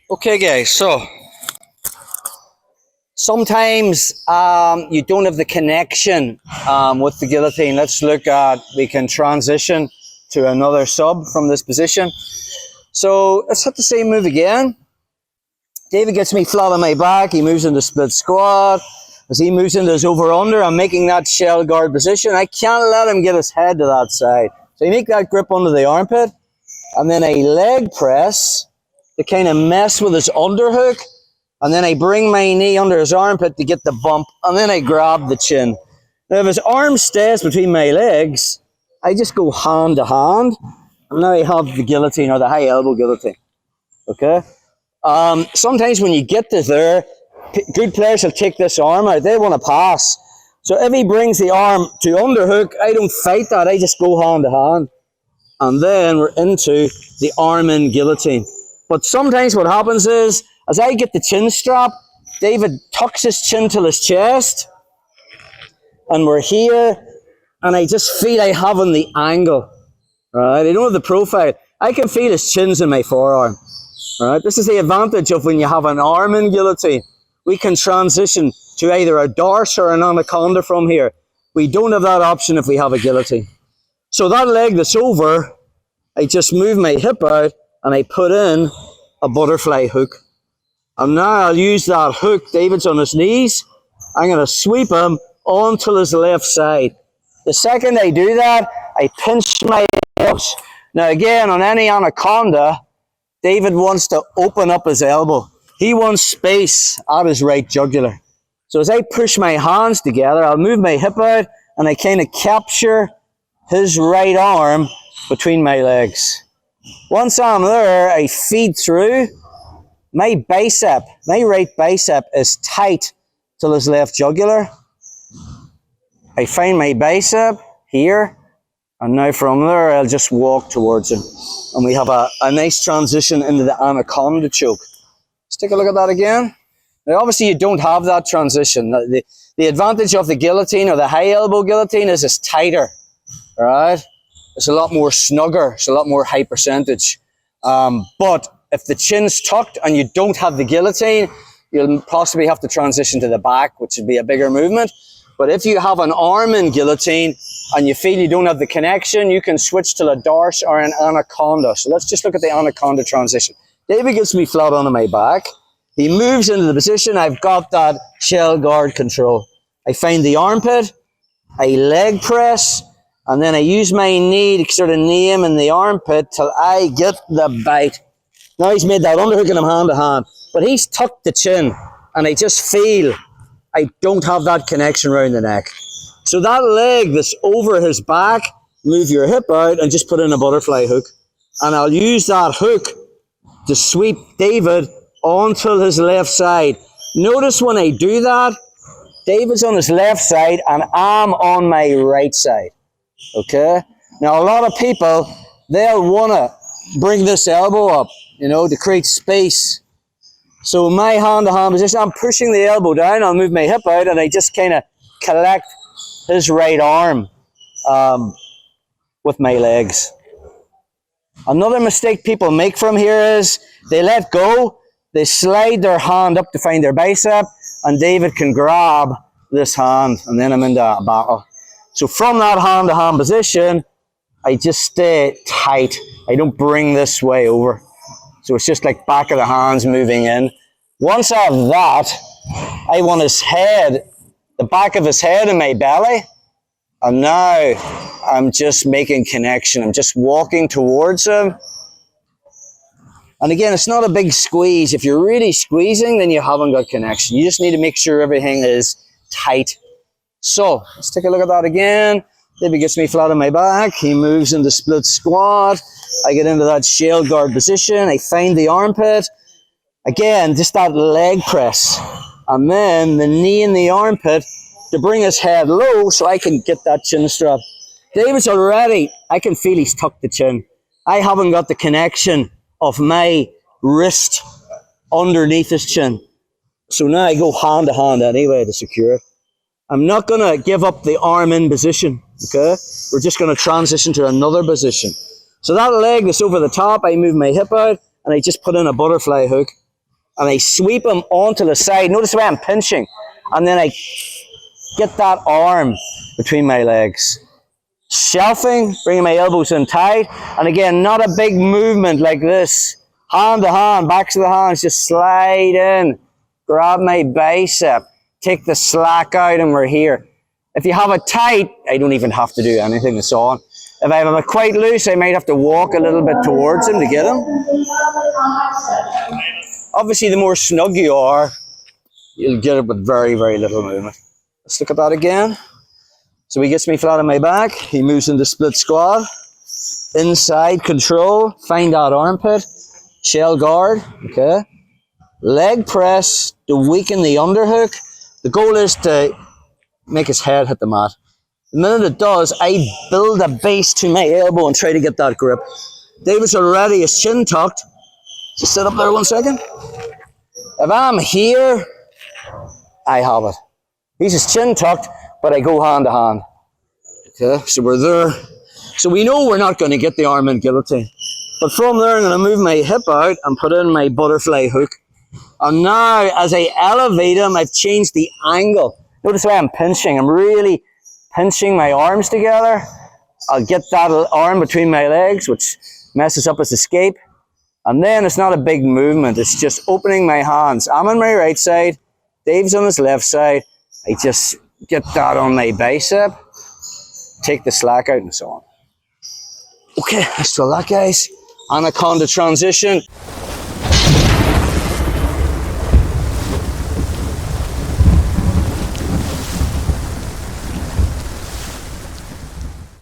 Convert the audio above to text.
Okay guys, so sometimes you don't have the connection with the guillotine. Let's look at, we can transition to another sub from this position. So let's hit the same move again. David gets me flat on my back, he moves into split squat. As he moves into his over-under, I'm making that shell guard position. I can't let him get his head to that side. So you make that grip under the armpit, and then a leg press to kind of mess with his underhook, and then I bring my knee under his armpit to get the bump, and then I grab the chin. Now if his arm stays between my legs, I just go hand to hand, and now I have the guillotine, or the high elbow guillotine. Okay? Sometimes when you get to there, good players will take this arm out. They want to pass. So if he brings the arm to underhook, I don't fight that. I just go hand to hand. And then we're into the arm in guillotine. But sometimes what happens is, as I get the chin strap, David tucks his chin to his chest. And we're here. And I just feel I have on the angle. Right? I don't have the profile. I can feel his chin's in my forearm. Right? This is the advantage of when you have an arm in guillotine. We can transition to either a darce or an anaconda from here. We don't have that option if we have a guillotine. So that leg that's over, I just move my hip out and I put in a butterfly hook. And now I'll use that hook. David's on his knees. I'm going to sweep him onto his left side. The second I do that, I pinch my hips. Now again, on any anaconda, David wants to open up his elbow. He wants space at his right jugular. So as I push my hands together, I'll move my hip out and I kind of capture his right arm between my legs. Once I'm there, I feed through. My bicep, my right bicep is tight till his left jugular. I find my bicep here, and now from there I'll just walk towards him. And we have a nice transition into the anaconda choke. Let's take a look at that again. Now obviously you don't have that transition. The advantage of the guillotine, or the high elbow guillotine, is it's tighter. Right? It's a lot more snugger. It's a lot more high percentage. But if the chin's tucked and you don't have the guillotine, you'll possibly have to transition to the back, which would be a bigger movement. But if you have an arm in guillotine and you feel you don't have the connection, you can switch to a darce or an anaconda. So let's just look at the anaconda transition. David gets me flat on my back. He moves into the position. I've got that shell guard control. I find the armpit, I leg press, and then I use my knee to sort of knee him in the armpit till I get the bite. Now he's made that underhook and I'm hand to hand. But he's tucked the chin, and I just feel I don't have that connection around the neck. So that leg that's over his back, move your hip out and just put in a butterfly hook. And I'll use that hook to sweep David onto his left side. Notice when I do that, David's on his left side and I'm on my right side. Okay? Now a lot of people, they'll want to bring this elbow up, you know, to create space. So my hand-to-hand position, I'm pushing the elbow down, I'll move my hip out and I just kind of collect his right arm with my legs. Another mistake people make from here is they let go, they slide their hand up to find their bicep, and David can grab this hand, and then I'm into a battle. So from that hand-to-hand position, I just stay tight. I don't bring this way over. So it's just like back of the hands moving in. Once I have that, I want his head, the back of his head in my belly, and now I'm just making connection. I'm just walking towards him. And again, it's not a big squeeze. If you're really squeezing, then you haven't got connection. You just need to make sure everything is tight. So let's take a look at that again. David gets me flat on my back. He moves into split squat. I get into that shell guard position. I find the armpit. Again, just that leg press. And then the knee in the armpit to bring his head low so I can get that chin strap. David's already, I can feel he's tucked the chin. I haven't got the connection of my wrist underneath his chin. So now I go hand to hand anyway to secure it. I'm not going to give up the arm in position, okay? We're just going to transition to another position. So that leg that's over the top, I move my hip out and I just put in a butterfly hook. and I sweep them onto the side. Notice the way I'm pinching. And then I get that arm between my legs. Shelving, bringing my elbows in tight. And again, not a big movement like this. Hand to hand, backs of the hands, just slide in. Grab my bicep. Take the slack out and we're here. If you have it tight, I don't even have to do anything, it's on. If I have it quite loose, I might have to walk a little bit towards him to get him. Obviously, the more snug you are, you'll get it with very, very little movement. Let's look at that again. So he gets me flat on my back. He moves into split squat. Inside control. Find that armpit. Shell guard. Okay. Leg press to weaken the underhook. The goal is to make his head hit the mat. The minute it does, I build a base to my elbow and try to get that grip. David's already his chin tucked. Just sit up there 1 second. If I'm here, I have it. He's his chin tucked, but I go hand to hand. Okay, so we're there. So we know we're not going to get the arm in guillotine. But from there, I'm going to move my hip out and put in my butterfly hook. And now, as I elevate him, I've changed the angle. Notice the way I'm pinching. I'm really pinching my arms together. I'll get that arm between my legs, which messes up his escape. And then it's not a big movement. It's just opening my hands. I'm on my right side. Dave's on his left side. I just get that on my bicep. Take the slack out and so on. Okay, let's do that, guys. Anaconda transition.